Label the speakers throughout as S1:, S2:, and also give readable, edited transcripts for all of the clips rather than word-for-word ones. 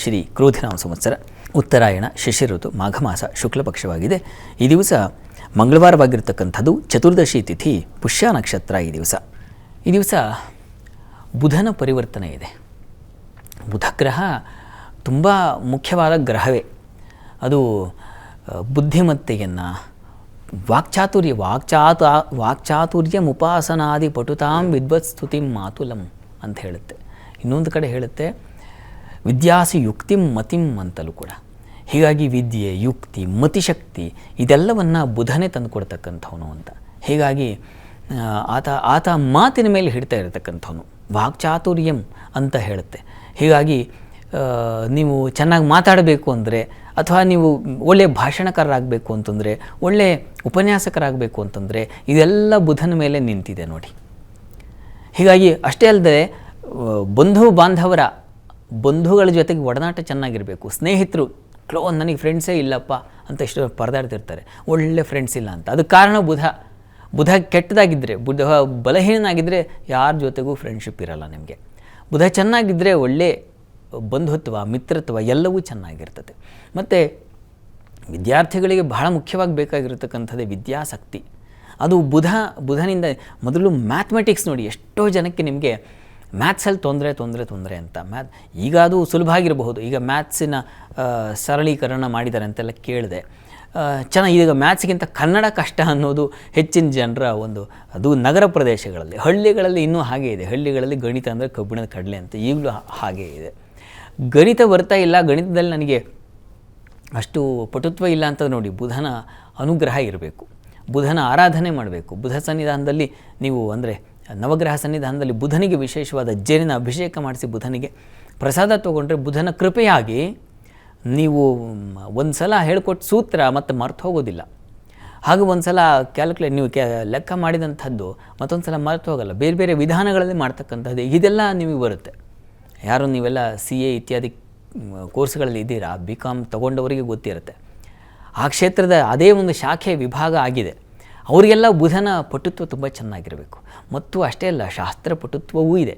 S1: ಶ್ರೀ ಕ್ರೋಧಿನಾಮ ಸಂವತ್ಸರ ಉತ್ತರಾಯಣ ಶಿಶಿರ ಋತು ಮಾಘ ಮಾಸ ಶುಕ್ಲ ಪಕ್ಷವಾಗಿದೆ. ಈ ದಿವಸ ಮಂಗಳವಾರವಾಗಿರ್ತಕ್ಕಂಥದ್ದು, ಚತುರ್ದಶಿ ತಿಥಿ, ಪುಷ್ಯ ನಕ್ಷತ್ರ. ಈ ದಿವಸ ಬುಧನ ಪರಿವರ್ತನೆ ಇದೆ. ಬುಧ ಗ್ರಹ ತುಂಬ ಮುಖ್ಯವಾದ ಗ್ರಹವೇ. ಅದು ಬುದ್ಧಿಮತ್ತೆಯನ್ನು, ವಾಕ್ಚಾತುರ್ಯ ಮುಪಾಸನಾದಿ ಪಟುತಾಂ ವಿದ್ವತ್ ಸ್ತುತಿಂ ಮಾತುಲಂ ಅಂತ ಹೇಳುತ್ತೆ. ಇನ್ನೊಂದು ಕಡೆ ಹೇಳುತ್ತೆ ವಿದ್ಯಾಸಿ ಯುಕ್ತಿಂ ಮತಿಂ ಅಂತಲೂ ಕೂಡ. ಹೀಗಾಗಿ ವಿದ್ಯೆ, ಯುಕ್ತಿ, ಮತಿಶಕ್ತಿ ಇದೆಲ್ಲವನ್ನು ಬುಧನೇ ತಂದುಕೊಡ್ತಕ್ಕಂಥವನು ಅಂತ. ಹೀಗಾಗಿ ಆತ ಮಾತಿನ ಮೇಲೆ ಹಿಡ್ತಾ ಇರತಕ್ಕಂಥವನು. ವಾಕ್ಚಾತುರ್ಯಂ ಅಂತ ಹೇಳುತ್ತೆ. ಹೀಗಾಗಿ ನೀವು ಚೆನ್ನಾಗಿ ಮಾತಾಡಬೇಕು ಅಂದರೆ, ಅಥವಾ ನೀವು ಒಳ್ಳೆಯ ಭಾಷಣಕಾರರಾಗಬೇಕು ಅಂತಂದರೆ, ಒಳ್ಳೆಯ ಉಪನ್ಯಾಸಕರಾಗಬೇಕು ಅಂತಂದರೆ, ಇದೆಲ್ಲ ಬುಧನ ಮೇಲೆ ನಿಂತಿದೆ ನೋಡಿ. ಹೀಗಾಗಿ ಅಷ್ಟೇ ಅಲ್ಲದೆ ಬಂಧುಗಳ ಜೊತೆಗೆ ಒಡನಾಟ ಚೆನ್ನಾಗಿರಬೇಕು. ಸ್ನೇಹಿತರು, ನನಗೆ ಫ್ರೆಂಡ್ಸೇ ಇಲ್ಲಪ್ಪ ಅಂತ ಎಷ್ಟು ಪರದಾಡ್ತಿರ್ತಾರೆ, ಒಳ್ಳೆ ಫ್ರೆಂಡ್ಸ್ ಇಲ್ಲ ಅಂತ. ಅದಕ್ಕೆ ಕಾರಣ ಬುಧ ಕೆಟ್ಟದಾಗಿದ್ದರೆ, ಬುಧ ಬಲಹೀನಾಗಿದ್ದರೆ ಯಾರ ಜೊತೆಗೂ ಫ್ರೆಂಡ್ಶಿಪ್ ಇರಲ್ಲ ನಿಮಗೆ. ಬುಧ ಚೆನ್ನಾಗಿದ್ದರೆ ಒಳ್ಳೆ ಬಂಧುತ್ವ, ಮಿತ್ರತ್ವ ಎಲ್ಲವೂ ಚೆನ್ನಾಗಿರ್ತದೆ. ಮತ್ತು ವಿದ್ಯಾರ್ಥಿಗಳಿಗೆ ಬಹಳ ಮುಖ್ಯವಾಗಿ ಬೇಕಾಗಿರತಕ್ಕಂಥದ್ದೇ ವಿದ್ಯಾಸಕ್ತಿ. ಅದು ಬುಧನಿಂದ ಮೊದಲು ಮ್ಯಾಥಮೆಟಿಕ್ಸ್ ನೋಡಿ, ಎಷ್ಟೋ ಜನಕ್ಕೆ ನಿಮಗೆ ಮ್ಯಾಥ್ಸಲ್ಲಿ ತೊಂದರೆ ಅಂತ. ಈಗ ಅದು ಸುಲಭ ಆಗಿರಬಹುದು. ಈಗ ಮ್ಯಾಥ್ಸಿನ ಸರಳೀಕರಣ ಮಾಡಿದ್ದಾರೆ ಅಂತೆಲ್ಲ ಕೇಳಿದೆ. ಈಗ ಮ್ಯಾಥ್ಸ್ಗಿಂತ ಕನ್ನಡ ಕಷ್ಟ ಅನ್ನೋದು ಹೆಚ್ಚಿನ ಜನರ ಅದು ನಗರ ಪ್ರದೇಶಗಳಲ್ಲಿ. ಹಳ್ಳಿಗಳಲ್ಲಿ ಇನ್ನೂ ಹಾಗೇ ಇದೆ. ಹಳ್ಳಿಗಳಲ್ಲಿ ಗಣಿತ ಅಂದರೆ ಕಬ್ಬಿಣದ ಕಡಲೆ ಅಂತ ಈಗಲೂ ಹಾಗೇ ಇದೆ. ಗಣಿತ ಬರ್ತಾ ಇಲ್ಲ, ಗಣಿತದಲ್ಲಿ ನನಗೆ ಅಷ್ಟು ಪಟುತ್ವ ಇಲ್ಲ ಅಂತ ನೋಡಿ, ಬುಧನ ಅನುಗ್ರಹ ಇರಬೇಕು, ಬುಧನ ಆರಾಧನೆ ಮಾಡಬೇಕು. ಬುಧ ಸನ್ನಿಧಾನದಲ್ಲಿ ನೀವು ಅಂದರೆ ನವಗ್ರಹ ಸನ್ನಿಧಾನದಲ್ಲಿ ಬುಧನಿಗೆ ವಿಶೇಷವಾದ ಜೇನಿನ ಅಭಿಷೇಕ ಮಾಡಿಸಿ ಬುಧನಿಗೆ ಪ್ರಸಾದ ತೊಗೊಂಡ್ರೆ, ಬುಧನ ಕೃಪೆಯಾಗಿ ನೀವು ಒಂದು ಸಲ ಹೇಳ್ಕೊಟ್ಟು ಸೂತ್ರ ಮತ್ತು ಮರ್ತು ಹೋಗೋದಿಲ್ಲ. ಹಾಗೆ ಒಂದು ಸಲ ನೀವು ಲೆಕ್ಕ ಮಾಡಿದಂಥದ್ದು ಮತ್ತೊಂದು ಸಲ ಮರ್ತು ಹೋಗಲ್ಲ. ಬೇರೆ ಬೇರೆ ವಿಧಾನಗಳಲ್ಲಿ ಮಾಡ್ತಕ್ಕಂಥದ್ದು ಇದೆಲ್ಲ ನಿಮಗೆ ಬರುತ್ತೆ. ಯಾರು ನೀವೆಲ್ಲ CA ಇತ್ಯಾದಿ ಕೋರ್ಸ್ಗಳಲ್ಲಿ ಇದ್ದೀರಾ, BCom ತೊಗೊಂಡವರಿಗೆ ಗೊತ್ತಿರುತ್ತೆ. ಆ ಕ್ಷೇತ್ರದ ಅದೇ ಒಂದು ಶಾಖೆ ವಿಭಾಗ ಆಗಿದೆ. ಅವರಿಗೆಲ್ಲ ಬುಧನ ಪಟುತ್ವ ತುಂಬ ಚೆನ್ನಾಗಿರಬೇಕು. ಮತ್ತು ಅಷ್ಟೇ ಅಲ್ಲ, ಶಾಸ್ತ್ರ ಪಟುತ್ವವೂ ಇದೆ.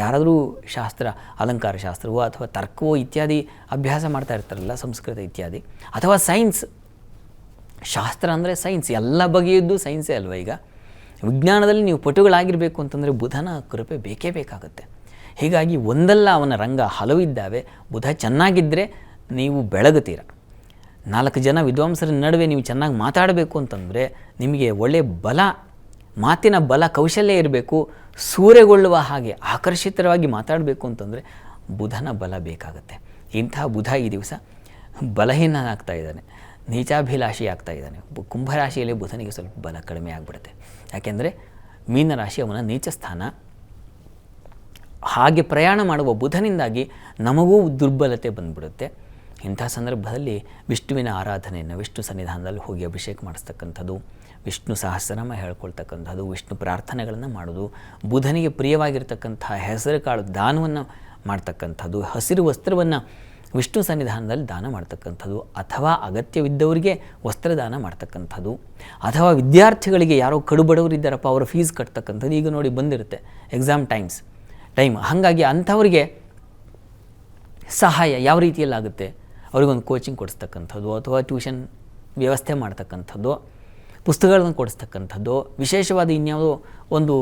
S1: ಯಾರಾದರೂ ಶಾಸ್ತ್ರ, ಅಲಂಕಾರ ಶಾಸ್ತ್ರವೋ ಅಥವಾ ತರ್ಕವೋ ಇತ್ಯಾದಿ ಅಭ್ಯಾಸ ಮಾಡ್ತಾ ಇರ್ತಾರಲ್ಲ, ಸಂಸ್ಕೃತ ಇತ್ಯಾದಿ, ಅಥವಾ ಸೈನ್ಸ್. ಶಾಸ್ತ್ರ ಅಂದರೆ ಸೈನ್ಸ್, ಎಲ್ಲ ಬಗೆಯದ್ದು ಸೈನ್ಸೇ ಅಲ್ವ. ಈಗ ವಿಜ್ಞಾನದಲ್ಲಿ ನೀವು ಪಟುಗಳಾಗಿರಬೇಕು ಅಂತಂದರೆ ಬುಧನ ಕೃಪೆ ಬೇಕೇ ಬೇಕಾಗುತ್ತೆ. ಹೀಗಾಗಿ ಒಂದಲ್ಲ ಅವನ ರಂಗ ಹಲವಿದ್ದಾವೆ. ಬುಧ ಚೆನ್ನಾಗಿದ್ದರೆ ನೀವು ಬೆಳಗುತ್ತೀರ. 4 ಜನ ವಿದ್ವಾಂಸರ ನಡುವೆ ನೀವು ಚೆನ್ನಾಗಿ ಮಾತಾಡಬೇಕು ಅಂತಂದರೆ ನಿಮಗೆ ಒಳ್ಳೆಯ ಮಾತಿನ ಬಲ, ಕೌಶಲ್ಯ ಇರಬೇಕು. ಸೂರೆಗೊಳ್ಳುವ ಹಾಗೆ ಆಕರ್ಷಿತವಾಗಿ ಮಾತಾಡಬೇಕು ಅಂತಂದರೆ ಬುಧನ ಬಲ ಬೇಕಾಗುತ್ತೆ. ಇಂತಹ ಬುಧ ಈ ದಿವಸ ಬಲಹೀನನಾಗ್ತಾ ಇದ್ದಾನೆ, ನೀಚಾಭಿಲಾಷಿ ಆಗ್ತಾ ಇದ್ದಾನೆ. ಕುಂಭರಾಶಿಯಲ್ಲಿ ಬುಧನಿಗೆ ಸ್ವಲ್ಪ ಬಲ ಕಡಿಮೆ ಆಗಿಬಿಡುತ್ತೆ. ಯಾಕೆಂದರೆ ಮೀನರಾಶಿ ಅವನ ನೀಚ ಸ್ಥಾನ. ಹಾಗೆ ಪ್ರಯಾಣ ಮಾಡುವ ಬುಧನಿಂದಾಗಿ ನಮಗೂ ದುರ್ಬಲತೆ ಬಂದುಬಿಡುತ್ತೆ. ಇಂಥ ಸಂದರ್ಭದಲ್ಲಿ ವಿಷ್ಣುವಿನ ಆರಾಧನೆಯನ್ನು, ವಿಷ್ಣು ಸನ್ನಿಧಾನದಲ್ಲಿ ಹೋಗಿ ಅಭಿಷೇಕ ಮಾಡಿಸ್ತಕ್ಕಂಥದ್ದು, ವಿಷ್ಣು ಸಹಸ್ರನಾಮ ಹೇಳ್ಕೊಳ್ತಕ್ಕಂಥದ್ದು, ವಿಷ್ಣು ಪ್ರಾರ್ಥನೆಗಳನ್ನು ಮಾಡೋದು, ಬುಧನಿಗೆ ಪ್ರಿಯವಾಗಿರ್ತಕ್ಕಂಥ ಹೆಸರು ಕಾಳು ದಾನವನ್ನು ಮಾಡ್ತಕ್ಕಂಥದ್ದು, ಹಸಿರು ವಸ್ತ್ರವನ್ನು ವಿಷ್ಣು ಸನ್ನಿಧಾನದಲ್ಲಿ ದಾನ ಮಾಡ್ತಕ್ಕಂಥದ್ದು, ಅಥವಾ ಅಗತ್ಯವಿದ್ದವರಿಗೆ ವಸ್ತ್ರದಾನ ಮಾಡ್ತಕ್ಕಂಥದ್ದು, ಅಥವಾ ವಿದ್ಯಾರ್ಥಿಗಳಿಗೆ ಯಾರೋ ಕಡುಬಡವರಿದ್ದಾರಪ್ಪ ಅವರ ಫೀಸ್ ಕಟ್ತಕ್ಕಂಥದ್ದು. ಈಗ ನೋಡಿ ಬಂದಿರುತ್ತೆ ಎಕ್ಸಾಮ್ ಟೈಮ್. ಹಾಗಾಗಿ ಅಂಥವರಿಗೆ ಸಹಾಯ ಯಾವ ರೀತಿಯಲ್ಲಾಗುತ್ತೆ, ಅವ್ರಿಗೊಂದು ಕೋಚಿಂಗ್ ಕೊಡಿಸ್ತಕ್ಕಂಥದ್ದು, ಅಥವಾ ಟ್ಯೂಷನ್ ವ್ಯವಸ್ಥೆ ಮಾಡ್ತಕ್ಕಂಥದ್ದು, ಪುಸ್ತಕಗಳನ್ನು ಕೊಡಿಸ್ತಕ್ಕಂಥದ್ದು, ವಿಶೇಷವಾದ ಇನ್ಯಾವುದೋ ಒಂದು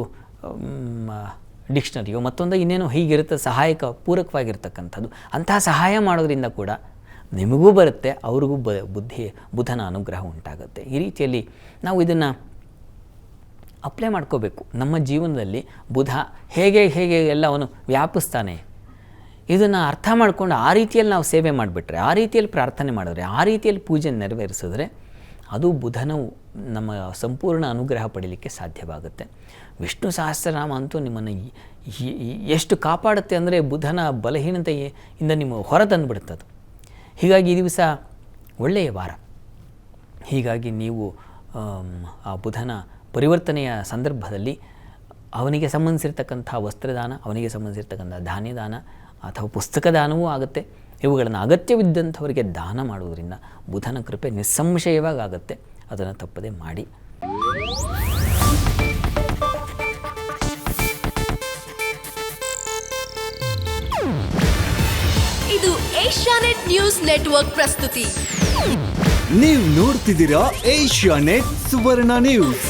S1: ಡಿಕ್ಷನರಿಯೋ ಮತ್ತೊಂದು ಇನ್ನೇನೋ ಹೀಗಿರುತ್ತೆ, ಸಹಾಯಕ ಪೂರಕವಾಗಿರ್ತಕ್ಕಂಥದ್ದು. ಅಂತಹ ಸಹಾಯ ಮಾಡೋದ್ರಿಂದ ಕೂಡ ನಿಮಗೂ ಬರುತ್ತೆ, ಅವ್ರಿಗೂ ಬುಧನ ಅನುಗ್ರಹ ಉಂಟಾಗುತ್ತೆ. ಈ ರೀತಿಯಲ್ಲಿ ನಾವು ಇದನ್ನು ಅಪ್ಲೈ ಮಾಡ್ಕೋಬೇಕು ನಮ್ಮ ಜೀವನದಲ್ಲಿ. ಬುಧ ಹೇಗೆ ಎಲ್ಲವನ್ನು ವ್ಯಾಪಿಸ್ತಾನೆ, ಇದನ್ನು ಅರ್ಥ ಮಾಡಿಕೊಂಡು ಆ ರೀತಿಯಲ್ಲಿ ನಾವು ಸೇವೆ ಮಾಡಿಬಿಟ್ರೆ, ಆ ರೀತಿಯಲ್ಲಿ ಪ್ರಾರ್ಥನೆ ಮಾಡಿದ್ರೆ, ಆ ರೀತಿಯಲ್ಲಿ ಪೂಜೆ ನೆರವೇರಿಸಿದ್ರೆ ಅದು ಬುಧನ ನಮ್ಮ ಸಂಪೂರ್ಣ ಅನುಗ್ರಹ ಪಡೀಲಿಕ್ಕೆ ಸಾಧ್ಯವಾಗುತ್ತೆ. ವಿಷ್ಣು ಸಹಸ್ರನಾಮ ಅಂತೂ ನಿಮ್ಮನ್ನು ಎಷ್ಟು ಕಾಪಾಡುತ್ತೆ ಅಂದರೆ ಬುಧನ ಬಲಹೀನತೆಯಿಂದ ನಿಮ್ಮ ಹೊರ ತಂದುಬಿಡುತ್ತದು. ಹೀಗಾಗಿ ಈ ದಿವಸ ಒಳ್ಳೆಯ ವಾರ. ಹೀಗಾಗಿ ನೀವು ಆ ಬುಧನ ಪರಿವರ್ತನೆಯ ಸಂದರ್ಭದಲ್ಲಿ ಅವನಿಗೆ ಸಂಬಂಧಿಸಿರ್ತಕ್ಕಂಥ ವಸ್ತ್ರದಾನ, ಅವನಿಗೆ ಸಂಬಂಧಿಸಿರ್ತಕ್ಕಂಥ ಧಾನ್ಯದಾನ ಅಥವಾ ಪುಸ್ತಕ ದಾನವೂ ಆಗುತ್ತೆ. ಇವುಗಳನ್ನು ಅಗತ್ಯವಿದ್ದಂಥವರಿಗೆ ದಾನ ಮಾಡುವುದರಿಂದ ಬುಧನ ಕೃಪೆ ನಿಸ್ಸಂಶಯವಾಗಿ ಆಗುತ್ತೆ. ಅದನ್ನು ತಪ್ಪದೆ ಮಾಡಿ.
S2: ಇದು ಏಷ್ಯಾನೆಟ್ ನ್ಯೂಸ್ ನೆಟ್ವರ್ಕ್ ಪ್ರಸ್ತುತಿ.
S3: ನೀವು ನೋಡ್ತಿದ್ದೀರಾ ಏಷ್ಯಾನೆಟ್ ಸುವರ್ಣ ನ್ಯೂಸ್.